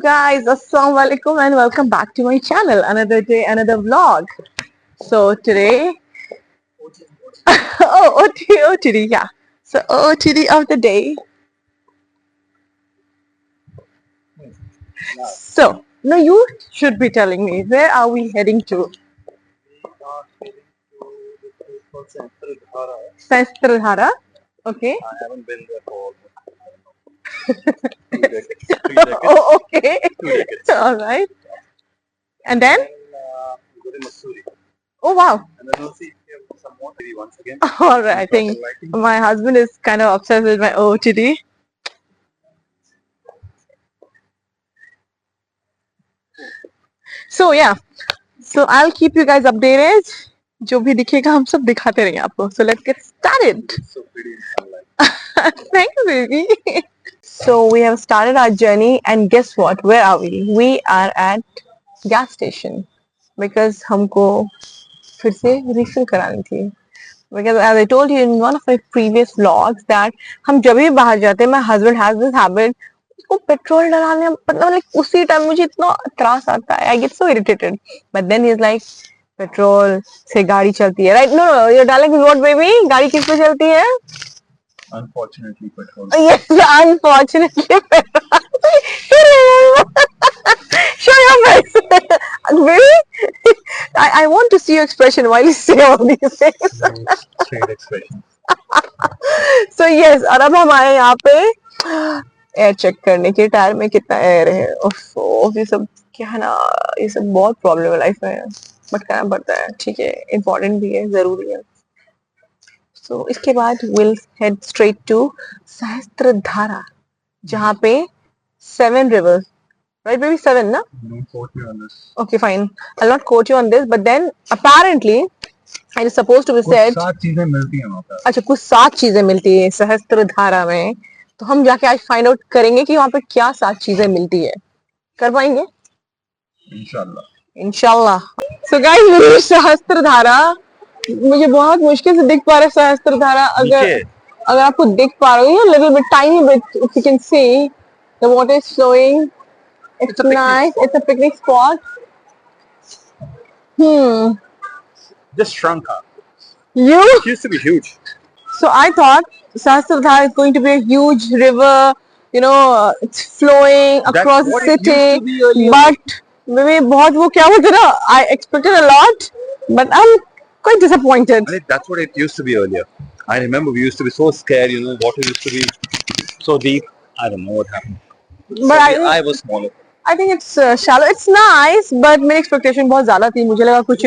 guys, assalamu alaikum and welcome back to my channel. Another day, another vlog. So today, OOTD, yeah. So OOTD of the day. So now you should be telling me, where are we heading to? Sahastradhara. Okay. I haven't been there for almost, I don't know, 2 decades. 3 decades. Oh, okay. 2 decades. All right. And then? Go to Mussoorie. Oh wow. And then we'll see if we have some more maybe once again. All right. I think my husband is kind of obsessed with my OOTD. So yeah, so I'll keep you guys updated. जो भी दिखेगा हम सब दिखाते रहेंगे आपको. So let's get started. So pretty in sunlight. Thanks, baby. So we have started our journey, and guess what? Where are we? We are at gas station because हमको फिर से refill करानी थी. Because as I told you in one of my previous vlogs that हम जब भी बाहर जाते हैं, my husband has this habit. उसको पेट्रोल डलाने मतलब उसी टाइम मुझे इतना त्रास आता है. I get so irritated. But then he's like, petrol से गाड़ी चलती है, right? No, you're telling me what, baby? गाड़ी किस पे चलती है? Unfortunately, petrol. Yes, unfortunately, petrol. Show your face, baby. I want to see your expression while you say all these things. Straight expression. So yes, और अब हमारे यहाँ पे एयर चेक करने के टायर में कितना एयर है. ओफ, ये सब क्या है ना, ये सब बहुत प्रॉब्लम है लाइफ में, बट करना पड़ता है. ठीक है, इम्पोर्टेंट भी है, जरूरी है. So इसके बाद we'll head straight to Sahastradhara, जहाँ पे 7 rivers, right baby? 7 ना? Don't quote me on this. Okay, fine. I'll not quote you on this, but then apparently it is supposed to be said. कुछ 7 चीजें मिलती हैं वहाँ पे. अच्छा, कुछ 7 चीजें मिलती है सहस्त्रधारा में. तो हम जाके आज फाइंड आउट करेंगे कि वहाँ पे क्या 7 चीजें मिलती है. कर पाएंगे? इंशाल्लाह. So guys, मेरी सहस्त्रधारा मुझे बहुत मुश्किल से दिख पा रहा है. सहस्त्रधारा अगर आपको दिख पा रहा है, little bit tiny bit, if you can see the water is flowing. It's nice. It's a picnic spot. Just shrunk up. It used to be huge. So I thought Sahastradhara is going to be a huge river, it's flowing across the city. But maybe बहुत वो क्या बोलते ना, I expected a lot, but I'm quite disappointed. I think that's what it used to be earlier. I remember we used to be so scared, water used to be so deep. I don't know what happened. But I was smaller. I think it's shallow. It's nice, but मेरी expectation बहुत ज़्यादा थी. मुझे लगा कुछ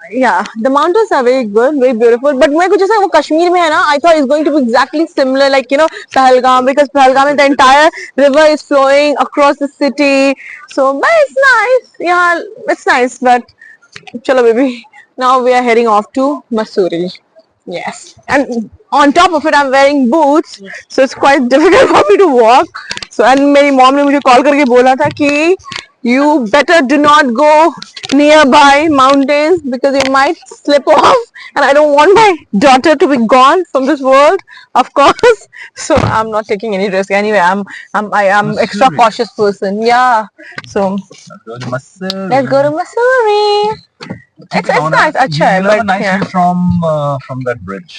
yeah, the mountains are very good, very beautiful. But मेरे को जैसा वो कश्मीर में है ना, I thought it's going to be exactly similar, like Pahalgam, because Pahalgam, the entire river is flowing across the city. So, but it's nice. Yeah, it's nice. But chalo baby, now we are heading off to Mussoorie. Yes, and on top of it, I'm wearing boots, so it's quite difficult for me to walk. So, and मेरी mom ने मुझे call करके बोला था कि you better do not go nearby mountains because you might slip off, and I don't want my daughter to be gone from this world, of course. So I'm not taking any risk anyway. I am extra cautious person. Yeah. So let's go to Mussoorie. It's nice. Acha hai, but nice yeah. From that bridge.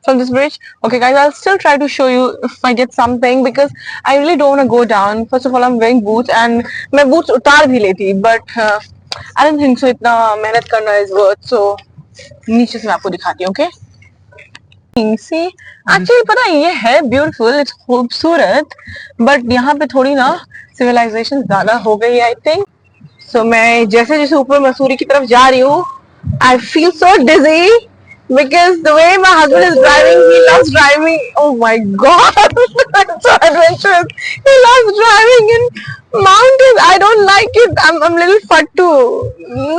From this bridge. Okay, guys, I'll still try to show you if I get something because I really don't want to go down. First of all, I'm wearing boots and मैं boots उतार भी लेती, but I don't think so. इतना मेहनत करना is worth. So नीचे से मैं आपको दिखाती हूँ, okay? See, actually पता है ये है beautiful, it's खूबसूरत, but यहाँ पे थोड़ी ना civilization ज़्यादा हो गई है, I think. So मैं जैसे जैसे ऊपर मसूरी की तरफ जा रही हूँ, I feel so dizzy because the way my husband is driving, he loves driving. Oh my God, that's so adventurous. He loves driving in mountains. I don't like it. I'm a little fattu.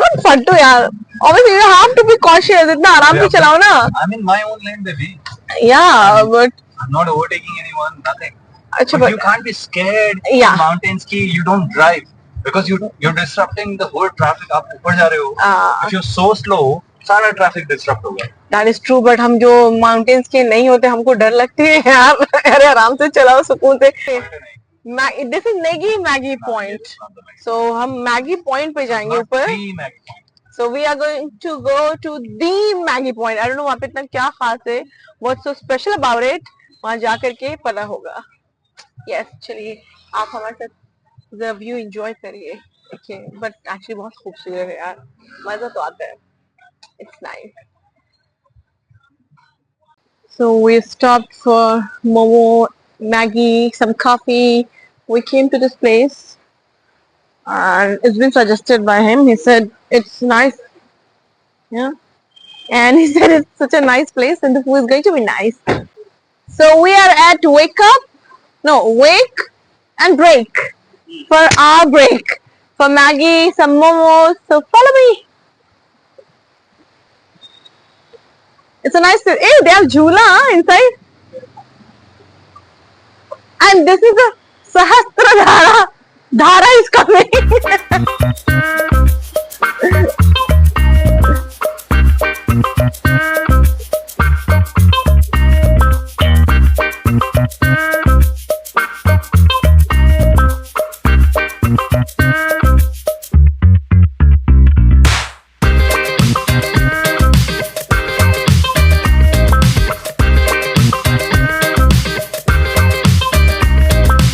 Not fattu, yaar. Obviously, you have to be cautious. इतना आराम से चलाओ ना. I'm in my own lane, baby. Yeah, but I'm not overtaking anyone. Nothing. Achha, but you can't be scared. Yeah. In mountains ki you don't drive because you're disrupting the whole traffic. आप ऊपर जा रहे हो. If you're so slow, सारा traffic disturb होगा. That is true, but हम जो mountains के नहीं होते हमको डर लगती है यार. अरे आराम से चलाओ सुकून से. This is Negi Maggie Point. So हम Maggie Point पे जाएंगे ऊपर. So we are going to go to the Maggie Point. I don't know वहाँ पे इतना क्या खास है. What's so special about it? वहाँ जाकर के पता होगा. Yes, चलिए आप हमारे साथ the view enjoy करिए. Okay, but actually बहुत खूबसूरत है यार. मजा तो आता है. It's nice. So we stopped for momo, Maggie, some coffee. We came to this place and it's been suggested by him. He said it's nice. Yeah. And he said it's such a nice place and the food is going to be nice. So we are at Wake and Break for our break. For Maggie, some momos. So follow me. It's a nice place. Hey, they have Jhula inside. And this is the Sahastra Dhara. Dhara is coming.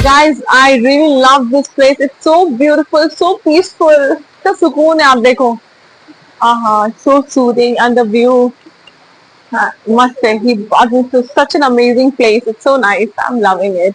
Guys, I really love this place. It's so beautiful, so peaceful. The sukoon hai, aap dekho. It's so soothing and the view. Must say, he brought me to such an amazing place. It's so nice. I'm loving it.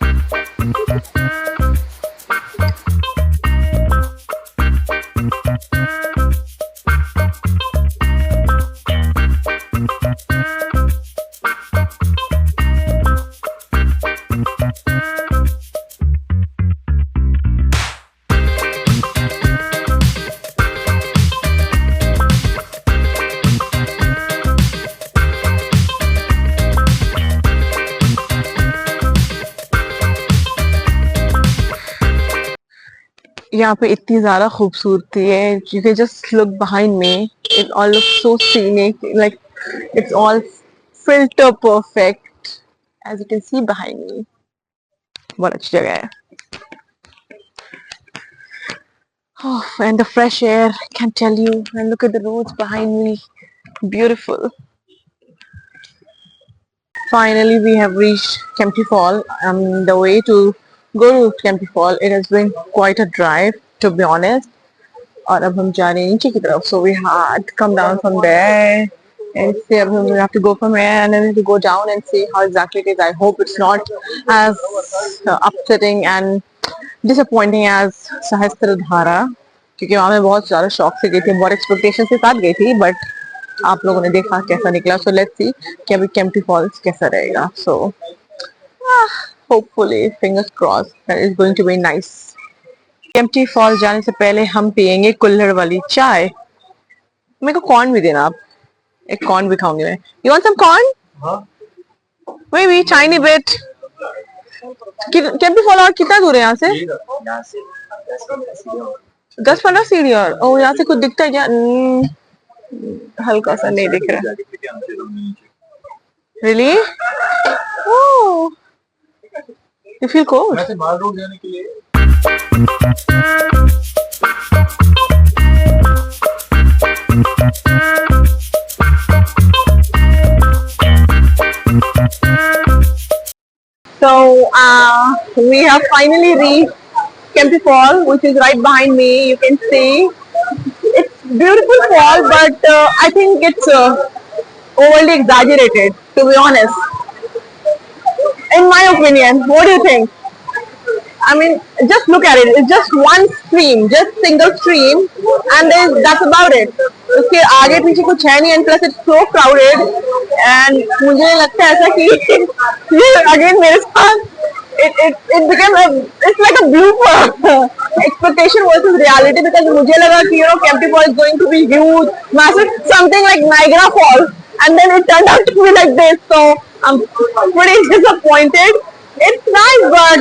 यहाँ पे इतनी ज्यादा खूबसूरती है. You can just look behind me. It all looks so scenic. Like it's all filter perfect. As you can see behind me. बहुत अच्छी जगह है. Oh, and the fresh air, I can't tell you. And look at the roads behind me. Beautiful. Finally, we have reached Kempty Fall. The way to go to Kempty Fall, it has been quite a drive, to be honest. और अब हम जा रहे हैं नीचे की तरफ. So we had to come down from there and see. अब we have to go from here and then we have to go down and see how exactly it is. I hope it's not as upsetting and disappointing as Sahastra Dhara, क्योंकि वहाँ मैं बहुत ज़्यादा शौक से गई थी, बहुत एक्सपेक्टेशन के साथ गई थी, बट आप लोगों ने देखा कैसा निकला. So let's see कि अभी केम्प्टी फॉल्स कैसा रहेगा. So hopefully, fingers crossed, that is going to be nice. Kempty Falls जाने से पहले हम पियेंगे कुल्हड़ वाली चाय. मेरे को कॉर्न भी देना आप. एक कॉर्न भी खाऊंगी मैं. You want some corn? Maybe tiny bit. Kempty fall और कितना दूर है यहाँ से? 10-15 सीढ़ी. और ओ यहाँ से कुछ दिखता है क्या? हल्का सा नहीं दिख रहा. Really? Oh. You feel cold? वैसे माल रोड जाने के लिए. So we have finally reached Kempty Fall, which is right behind me. You can see it's beautiful fall, but I think it's overly exaggerated, to be honest. In my opinion, what do you think? I mean, just look at it. It's just one stream, just single stream, and then that's about it. उसके आगे पीछे कुछ है नहीं, and plus it's so crowded. And मुझे लगता है ऐसा कि ये again मेरे साथ it became it's like a blooper. Expectation versus reality, because मुझे लगा कि Kempty Fall is going to be huge, massive, something like Niagara Falls, and then it turned out to be like this. So I'm pretty disappointed. It's nice, but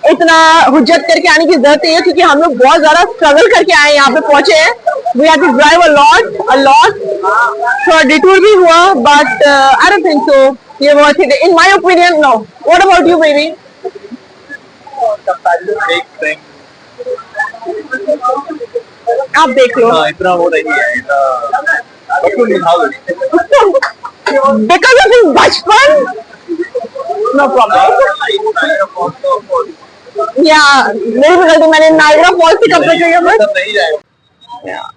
इतना हुज्जत करके आने की जरूरत नहीं है, क्योंकि हम लोग बहुत ज्यादा स्ट्रगल करके आए यहाँ पे पहुंचे हैं. We had to drive a lot. थोड़ा डिटूर भी हुआ, but I don't think so. ये बहुत ही, in my opinion, no. What about you, baby? Big thing. आप देख लो. इतना वो नहीं है इतना बिल्कुल निभाओ Because of his बचपन. No problem. Yeah, मेरी भी गलती, मैंने नायग्रा फॉल्स से कपड़े चाहिए बस. नहीं जाएगा Yeah.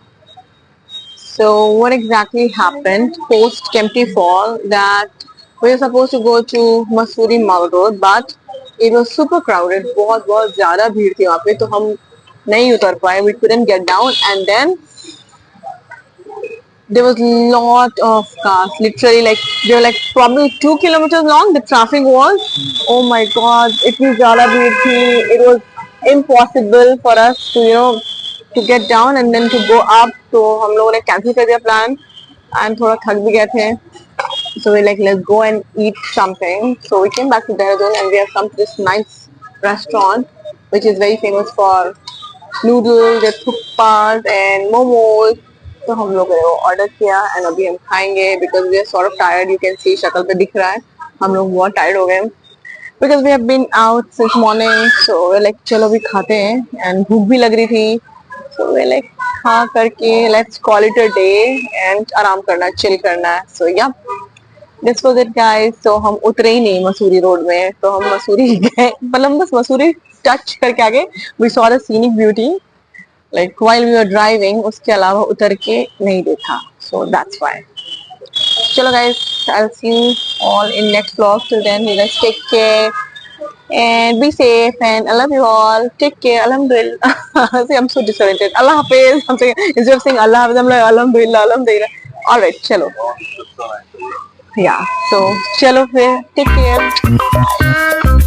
So what exactly happened post Kempty Fall? That we were supposed to go to Mussoorie Mall Road, but it was super crowded. बहुत बहुत ज़्यादा भीड़ थी वहाँ पे, तो हम नहीं उतर पाए. We couldn't get down, and then there was lot of cars. Literally, like they were like probably 2 kilometers long. The traffic was. Oh my God! It was ज़्यादा भीड़ थी. It was impossible for us to to get down and then to go up. तो हम लोगों ने cancel कर दिया plan and थोड़ा थक भी गए थे. So we're like, let's go and eat something. So we came back to Dehradun and we have come to this nice restaurant which is very famous for noodles, their thukpas and momos. तो हम लोगों ने वो order किया and अभी हम खाएंगे because we are sort of tired. You can see शक्ल पे दिख रहा है हम लोग बहुत tired हो गए because we have been out since morning. So we're like चलो अभी खाते हैं and भूख भी लग रही थी. So we're like खा करके let's call it a day and आराम करना, chill करना. So yeah, this was it guys. So हम उतरे ही नहीं मसूरी रोड में, तो हम मसूरी गए, मतलब बस मसूरी टच करके आगे. We saw the scenic beauty like while we were driving, उसके अलावा उतर के नहीं देखा. So that's why. चलो guys, I'll see you all in next vlog. Till then, you guys take care and be safe and I love you all. Take care. Alhamdulillah. See, I'm so disoriented. Allah Hafiz. I'm saying, instead of saying Allah Hafiz, I'm like Alhamdulillah, Alhamdulillah. All right, chalo. Yeah. So, chalo, take care.